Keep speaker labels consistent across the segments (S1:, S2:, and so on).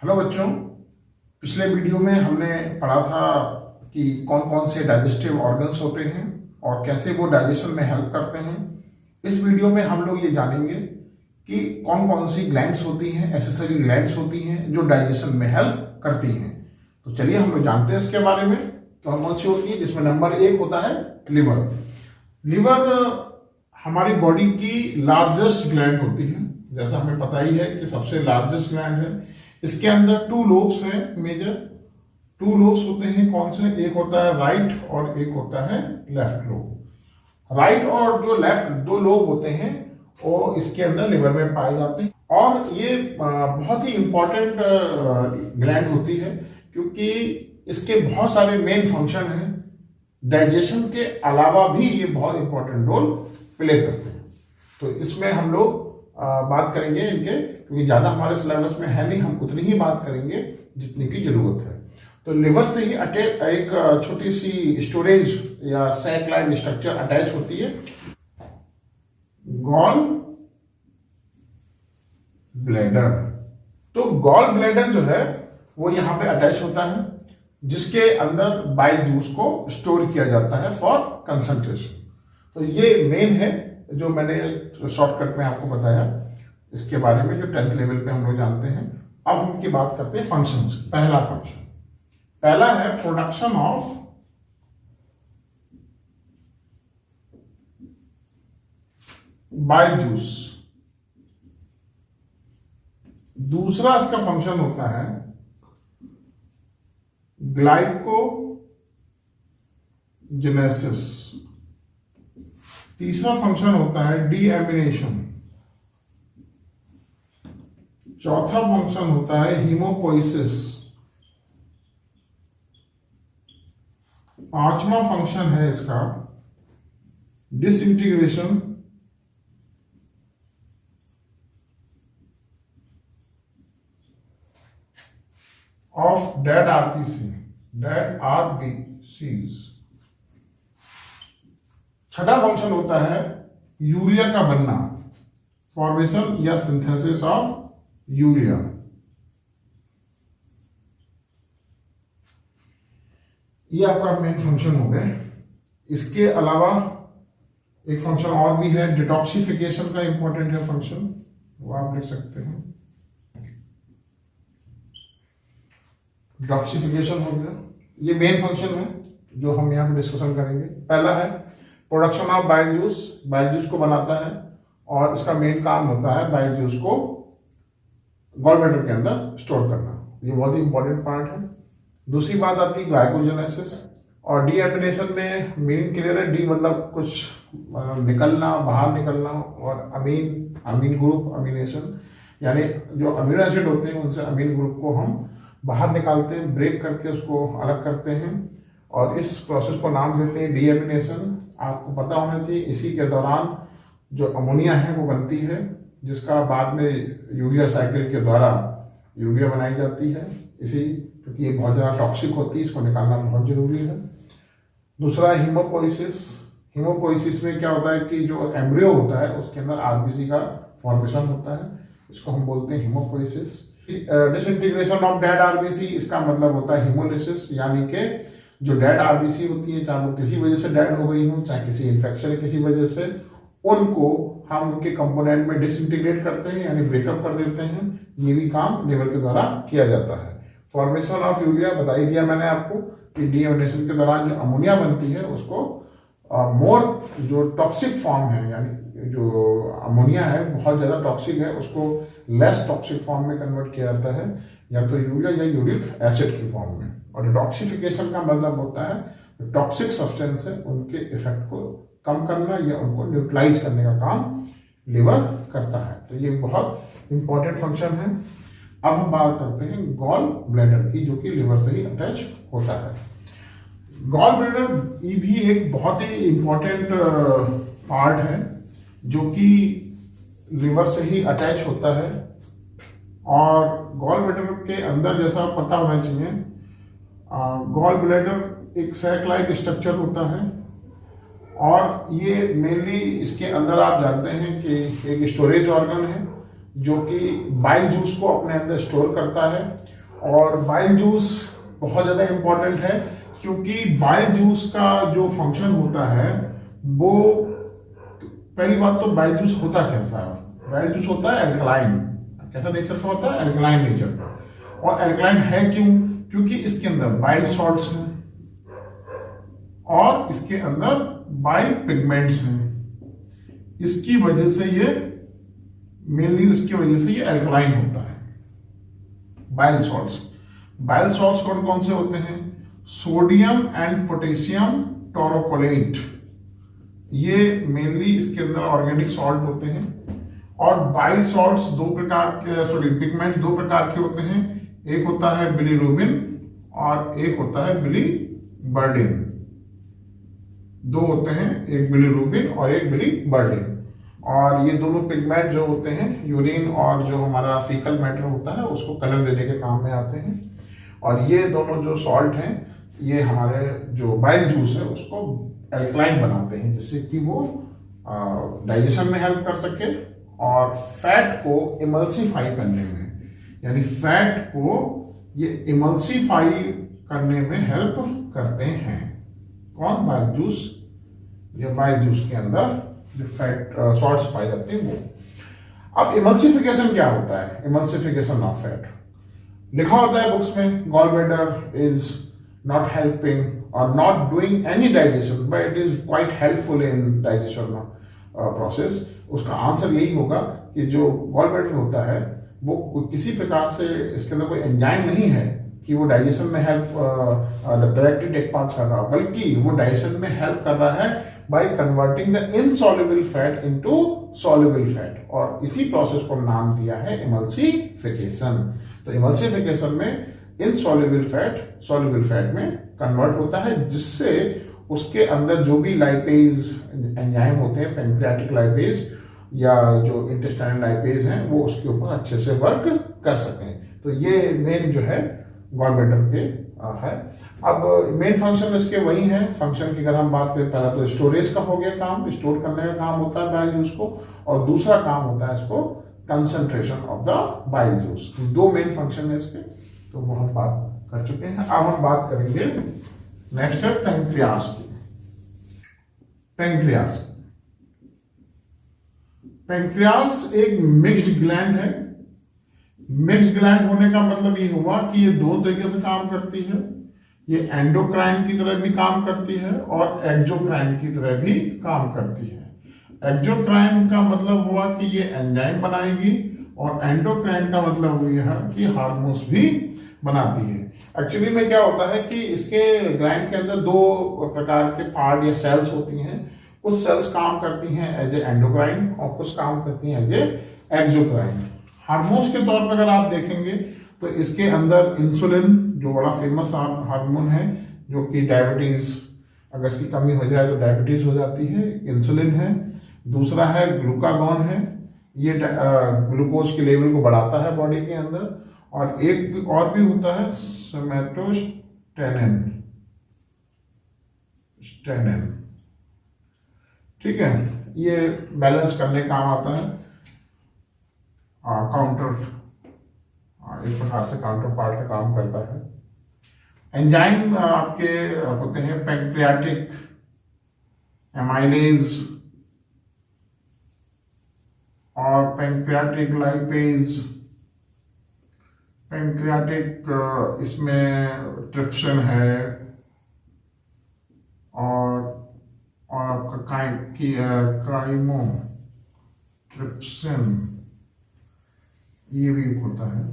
S1: Hello बच्चों। पिछले video में हमने पढ़ा था कि कौन कौन से डाइजेस्टिव ऑर्गन्स होते हैं और कैसे वो डाइजेशन में हेल्प करते हैं। इस वीडियो में हम लोग ये जानेंगे कि कौन कौन सी ग्लैंड्स होती हैं, एसेसरी ग्लैंड्स होती हैं जो डाइजेशन में हेल्प करती हैं। तो चलिए हम लोग जानते हैं इसके बारे में कौन कौन सी होती है, जिसमें नंबर 1 होता है लिवर। लिवर हमारी बॉडी की लार्जेस्ट ग्लैंड होती है, जैसा हमें पता ही है कि सबसे लार्जेस्ट ग्लैंड है। इसके अंदर 2 लोब्स हैं, मेजर 2 लोब्स होते हैं। कौन से? एक होता है राइट और एक होता है लेफ्ट लोब। राइट और जो लेफ्ट 2 लोब होते हैं वो इसके अंदर लिवर में पाए जाते हैं और ये बहुत ही इंपॉर्टेंट ग्लैंड होती है क्योंकि इसके बहुत सारे मेन फंक्शन हैं। डाइजेशन के अलावा भी ये बहुत इंपॉर्टेंट रोल प्ले करते हैं। तो इसमें हम लोग बात करेंगे इनके, क्योंकि ज़्यादा हमारे सिलेबस में है नहीं, हम उतनी ही बात करेंगे जितनी की जरूरत है। तो लिवर से ही एक छोटी सी स्टोरेज या सैक लाइन स्ट्रक्चर अटैच होती है, गॉल ब्लैडर। तो गॉल ब्लैडर जो है वो यहाँ पे अटैच होता है, जिसके अंदर बाइल जूस को स्टोर किया जाता है फॉर कंसंट्रेशन। तो ये मेन है जो मैंने शॉर्टकट में आपको बताया इसके बारे में, जो 10th लेवल पे हम लोग जानते हैं। अब हम की बात करते हैं फंक्शंस। पहला है प्रोडक्शन ऑफ बाइल जूस। दूसरा इसका फंक्शन होता है ग्लाइकोजेनेसिस। तीसरा फंक्शन होता है डीएमिनेशन। चौथा फंक्शन होता है हीमोपोइसिस। पांचवा फंक्शन है इसका डिसइंटीग्रेशन ऑफ डेड आरबीसीज। छठा फंक्शन होता है यूरिया का बनना, फॉर्मेशन या सिंथेसिस ऑफ यूरिया। ये आपका मेन फंक्शन हो गए। इसके अलावा एक फंक्शन और भी है, डिटॉक्सिफिकेशन का इंपॉर्टेंट है फंक्शन, वो आप लिख सकते हैं। डिटॉक्सिफिकेशन हो गया, ये मेन फंक्शन है जो हम यहाँ पे डिस्कशन करेंगे। पहला है production of bile juice. Bile juice को बनाता है और इसका मेन काम होता है बाइल जूस को गॉल ब्लैडर के अंदर स्टोर करना। ये बहुत ही इंपॉर्टेंट पार्ट है। दूसरी बात आती है ग्लाइकोजेनेसिस और डीएमिनेशन में मीनिंग क्लियर है। डी मतलब कुछ निकलना, बाहर निकलना, और अमीन ग्रुप अमीनेशन, यानी जो अमीनो एसिड होते हैं उनसे अमीन ग्रुप को हम बाहर निकालते हैं, ब्रेक करके उसको अलग करते हैं और इस प्रोसेस को नाम देते हैं डीएमिनेशन। आपको पता होना चाहिए इसी के दौरान जो अमोनिया है वो बनती है, जिसका बाद में यूरिया साइकिल के द्वारा यूरिया बनाई जाती है। क्योंकि ये बहुत ज़्यादा टॉक्सिक होती है, इसको निकालना बहुत जरूरी है। दूसरा हीमोपोइसिस। हीमोपोइसिस में क्या होता है कि जो एम्ब्रियो होता है उसके अंदर आरबीसी का फॉर्मेशन होता है, इसको हम बोलते हैं haemopoiesis. Disintegration of dead RBC, इसका मतलब होता है हीमोलिसिस, यानी कि जो डेड आरबीसी होती है, चाहे वो किसी वजह से डेड हो गई हो, चाहे किसी इन्फेक्शन या किसी वजह से, उनको हम उनके कंपोनेंट में डिसइंटीग्रेट करते हैं यानी ब्रेकअप कर देते हैं। ये भी काम लिवर के द्वारा किया जाता है। फॉर्मेशन ऑफ यूरिया बता ही दिया मैंने आपको कि डीएमिनेशन के दौरान जो अमोनिया बनती है उसको मोर जो टॉक्सिक फॉर्म है, यानी जो अमोनिया है बहुत ज़्यादा टॉक्सिक है, उसको लेस टॉक्सिक फॉर्म में कन्वर्ट किया जाता है, या तो यूरिया या यूरिक एसिड की फॉर्म में। और डिटॉक्सिफिकेशन का मतलब होता है टॉक्सिक सब्सटेंस है उनके इफेक्ट को कम करना या उनको न्यूट्रलाइज करने का काम लिवर करता है। तो ये बहुत इंपॉर्टेंट फंक्शन है। अब हम बात करते हैं गॉल ब्लैडर की, जो कि लिवर से ही अटैच होता है। गॉल ब्लैडर ये भी एक बहुत ही इंपॉर्टेंट पार्ट है जो कि लिवर से ही अटैच होता है। और गॉल ब्लैडर के अंदर, जैसा पता होना चाहिए, गॉल ब्लैडर एक सैक लाइक स्ट्रक्चर होता है और ये मेनली इसके अंदर आप जानते हैं कि एक स्टोरेज ऑर्गन है जो कि बाइल जूस को अपने अंदर स्टोर करता है। और बाइल जूस बहुत ज़्यादा इम्पोर्टेंट है, क्योंकि बाइल जूस का जो फंक्शन होता है वो, पहली बात तो बाइल जूस होता कैसा है? बाइल जूस होता है एल्कलाइन। कैसा नेचर का होता है? एल्कलाइन नेचर का। और एल्कलाइन है क्यों? क्योंकि इसके अंदर बाइल सॉल्ट्स हैं और इसके अंदर बाइल पिगमेंट्स हैं। इसकी वजह से ये मेनली इसकी वजह से ये एल्कलाइन होता है। बाइल सॉल्ट्स, बाइल सॉल्ट्स कौन कौन से होते हैं? सोडियम एंड पोटेशियम टोरोकोलेट, ये मेनली इसके अंदर ऑर्गेनिक सॉल्ट होते हैं। और बाइल सॉल्ट्स दो प्रकार के, पिगमेंट दो प्रकार के होते हैं। एक होता है बिलीरुबिन और एक होता है बिलीबर्डिन। दो होते हैं, एक बिलीरुबिन और एक बिलीबर्डिन। और ये दोनों पिगमेंट जो होते हैं यूरिन और जो हमारा फीकल मैटर होता है उसको कलर देने के काम में आते हैं। और ये दोनों जो सॉल्ट हैं ये हमारे जो बाइल जूस है उसको एल्कलाइन बनाते हैं, जिससे कि वो डाइजेशन में हेल्प कर सके और फैट को इमल्सीफाई करने में, यानी फैट को ये इमल्सीफाई करने में हेल्प करते हैं। कौन? Bile juice. ये बाइल जूस के अंदर जो फैट सॉल्ट्स पाए जाते हैं वो। अब इमल्सिफिकेशन क्या होता है? इमल्सिफिकेशन ऑफ फैट लिखा होता है बुक्स में, gall bladder is not helping और not doing any digestion, but it is quite helpful in digestion process. उसका आंसर यही होगा कि जो गॉल ब्लैडर होता है वो किसी प्रकार से, इसके अंदर कोई एंजाइम नहीं है कि वो डाइजेशन में हेल्प डायरेक्टली टेक पार्ट कर रहा हो, बल्कि वो डाइजेशन में हेल्प कर रहा है by converting the insoluble fat into soluble fat. और इसी प्रोसेस को नाम दिया है इमल्सिफिकेशन। तो इमल्सिफिकेशन में इनसॉल्युबल फैट सॉल्युबल फैट में कन्वर्ट होता है, जिससे उसके अंदर जो भी लाइपेज एंजाइम होते हैं, पैंक्रियाटिक लाइपेज या जो इंटेस्टाइनल लाइपेज हैं, वो उसके ऊपर अच्छे से वर्क कर सकें। तो ये मेन जो है गॉल ब्लैडर के है। अब मेन फंक्शन इसके वही है। फंक्शन की अगर हम बात करें, पहला तो स्टोरेज का हो गया काम, स्टोर करने का काम होता है बाइल जूस को, और दूसरा काम होता है इसको concentration of the bile juice. दो मेन फंक्शन है इसके, तो वो हम बात कर चुके हैं। अब हम बात करेंगे नेक्स्ट है पैंक्रियास की। पैंक्रियास, पैंक्रियास एक मिक्स्ड ग्लैंड है। मिक्स्ड ग्लैंड होने का मतलब ये हुआ कि ये दो तरीके से काम करती है। ये एंडोक्राइन की तरह भी काम करती है और एक्सोक्राइन की तरह भी काम करती है। एक्सोक्राइन का मतलब हुआ कि ये एंजाइम बनाएगी, और एंडोक्राइन का मतलब यह है कि हार्मोन्स भी बनाती है। एक्चुअली में क्या होता है कि इसके ग्लैंड के अंदर दो प्रकार के पार्ट या सेल्स होती हैं। कुछ सेल्स काम करती हैं एज ए एंडोक्राइन और कुछ काम करती हैं एज ए एक्सोक्राइन। हार्मोन्स के तौर पर अगर आप देखेंगे तो इसके अंदर इंसुलिन जो बड़ा फेमस हार्मोन है, जो कि डायबिटीज, अगर इसकी कमी हो जाए तो डायबिटीज हो जाती है, इंसुलिन है। दूसरा है ग्लूकागॉन है, ये ग्लूकोज के लेवल को बढ़ाता है बॉडी के अंदर। और एक और भी होता है सोमैटोस्टेनिन, ठीक है, ये बैलेंस करने का काम आता है। काउंटर, इस प्रकार से काउंटर पार्ट का काम करता है। एंजाइम आपके होते हैं पैंक्रियाटिक एमाइलेज और पैंक्रियाटिक लाइपेज, पैंक्रियाटिक इसमें ट्रिप्सिन है, और आपका काइमो ट्रिप्सिन ये भी होता है।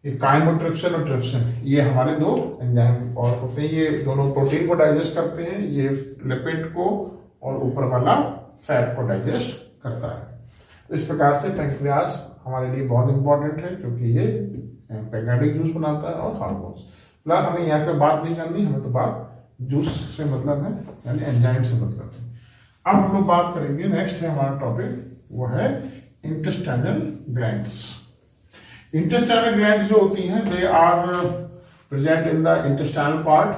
S1: ये काइमोट्रिप्सिन और ट्रिप्सिन ये हमारे दो एंजाइम और होते हैं। ये दोनों प्रोटीन को डाइजेस्ट करते हैं, ये लिपिड को और ऊपर वाला फैट को डाइजेस्ट करता है। इस प्रकार से पैंक्रियास हमारे लिए बहुत इंपॉर्टेंट है, क्योंकि ये पैंक्रियाटिक जूस बनाता है और हार्मोन्स। फिलहाल हमें यहाँ पे बात नहीं करनी, हमें तो बात जूस से मतलब है, यानी एंजाइम से मतलब है। अब हम लोग बात करेंगे, नेक्स्ट है हमारा टॉपिक, वो है इंटेस्टाइनल ग्लैंड्स। इंटेस्टाइनल ग्लैंड्स जो होती हैं, they are present in the intestinal part,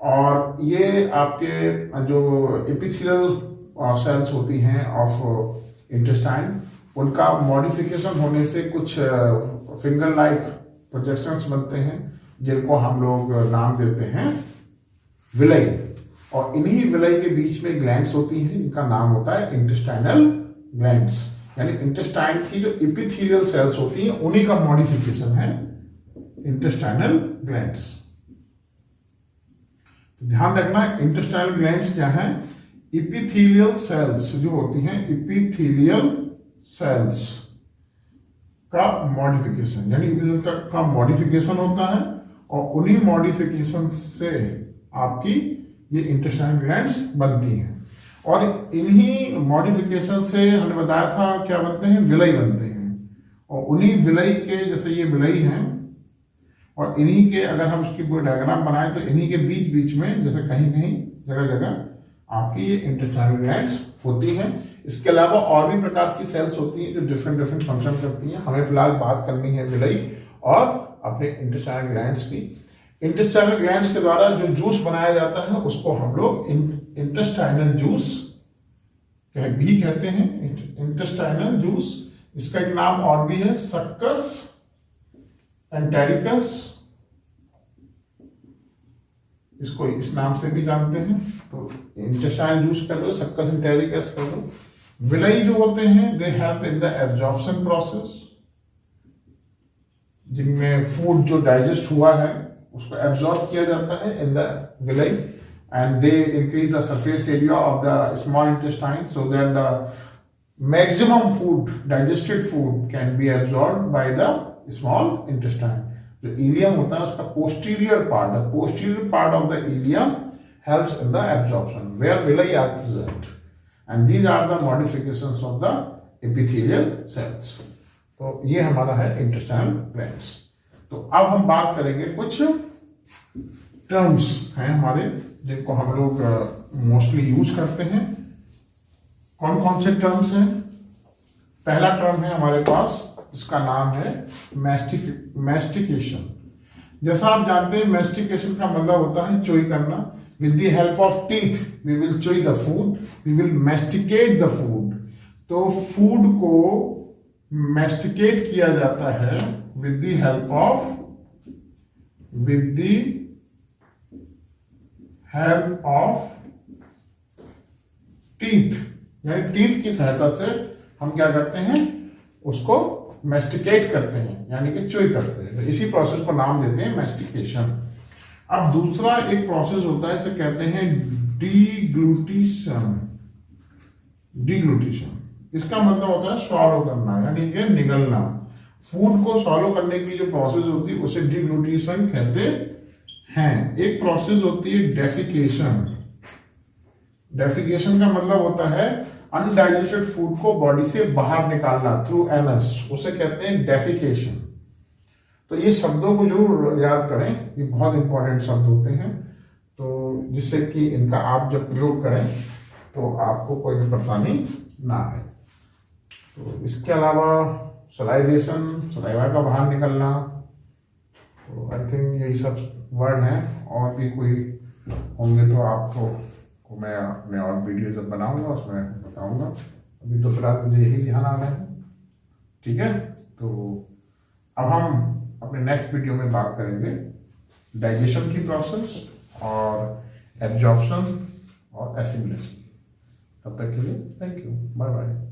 S1: और ये आपके जो एपिथेलियल सेल्स होती हैं ऑफ इंटेस्टाइन, उनका मॉडिफिकेशन होने से कुछ फिंगर लाइक प्रोजेक्शंस बनते हैं जिनको हम लोग नाम देते हैं विलाई, और इन्हीं विलाई के बीच में ग्लैंड्स होती हैं, इनका नाम होता है इंटेस्टाइनल ग्लैंड्स। यानी इंटेस्टाइन की जो एपिथेलियल सेल्स होती हैं उन्हीं का मॉडिफिकेशन है इंटेस्टाइनल ग्लैंड्स। तो ध्यान रखना, इंटेस्टाइनल ग्लैंड्स क्या है? एपिथेलियल सेल्स जो होती हैं, एपिथेलियल सेल्स का मॉडिफिकेशन, यानी एपिथेलियल का मॉडिफिकेशन होता है और उन्हीं मॉडिफिकेशन से आपकी ये इंटेस्टाइनल ग्लैंड्स बनती हैं। और इन्हीं मॉडिफिकेशन से हमने बताया था क्या बनते हैं, विलाई बनते हैं। और उन्हीं विलाई के, जैसे ये विलाई हैं और इन्हीं के, अगर हम इसकी कोई डायग्राम बनाएं तो इन्हीं के बीच बीच में जैसे कहीं कहीं जगह जगह आपकी ये इंटेस्टाइनल ग्लैंड्स होती हैं। इसके अलावा और भी प्रकार की सेल्स होती हैं जो डिफरेंट डिफरेंट फंक्शन करती हैं। हमें फिलहाल बात करनी है विलाई और अपने इंटेस्टाइनल ग्लैंड्स की। इंटेस्टाइनल ग्लैंड्स के द्वारा जो जूस बनाया जाता है उसको हम लोग इंटेस्टाइनल जूस भी कहते हैं, इंटेस्टाइनल जूस। इसका एक नाम और भी है, सक्कस एंटेरिकस, इसको इस नाम से भी जानते हैं। तो इंटेस्टाइनल जूस कर दो, सक्कस एंटेरिकस कर दो। विलाई जो होते हैं they help in the absorption process, जिनमें फूड जो डाइजेस्ट हुआ है उसको एब्जॉर्ब किया जाता है in the villi, and they increase the surface area of the small intestine so that the maximum food, digested food can be absorbed by the small intestine. जो ilium होता है उसका posterior part, the posterior part of the ileum helps in the absorption where villi are present, and these are the modifications of the epithelial cells. तो ये हमारा है intestinal glands। तो अब हम बात करेंगे, कुछ टर्म्स हैं हमारे जिनको हम लोग मोस्टली यूज करते हैं। कौन कौन से टर्म्स हैं? पहला टर्म है हमारे पास, इसका नाम है मैस्टिकेशन। जैसा आप जानते हैं मैस्टिकेशन का मतलब होता है चोई करना। With the help of teeth we will chew the food, we will masticate the food. तो फूड को मैस्टिकेट किया जाता है with the help of teeth, यानी टीथ की सहायता से हम क्या करते हैं, उसको मैस्टिकेट करते हैं, यानी कि च्युई करते हैं। तो इसी प्रोसेस को नाम देते हैं मैस्टिकेशन। अब दूसरा एक प्रोसेस होता है, इसे कहते हैं डिग्लूटिशन। इसका मतलब होता है स्वॉलो करना, यानी कि निगलना। फूड को स्वॉलो करने की जो प्रोसेस होती है उसे डिग्लूटिशन कहते हैं। एक प्रोसेस होती है डेफिकेशन। डेफिकेशन का मतलब होता है अनडाइजेस्टेड फूड को बॉडी से बाहर निकालना थ्रू एनस, उसे कहते हैं डेफिकेशन। तो ये शब्दों को जरूर याद करें, ये बहुत इंपॉर्टेंट शब्द होते हैं, तो जिससे कि इनका आप जब प्रयोग करें तो आपको कोई भी परेशानी ना आए। तो इसके अलावा सलाइवेशन, सलाइवा का बाहर निकलना, तो आई थिंक यही सब वर्ड हैं। और भी कोई होंगे तो आपको मैं अपने और वीडियो जब बनाऊंगा उसमें बताऊंगा। अभी तो फिलहाल मुझे यही ध्यान आ रहा है, ठीक है। तो अब हम अपने नेक्स्ट वीडियो में बात करेंगे डाइजेशन की प्रोसेस और एब्जॉर्प्शन और एसिमिलेशन। तब तक के लिए थैंक यू, बाय बाय।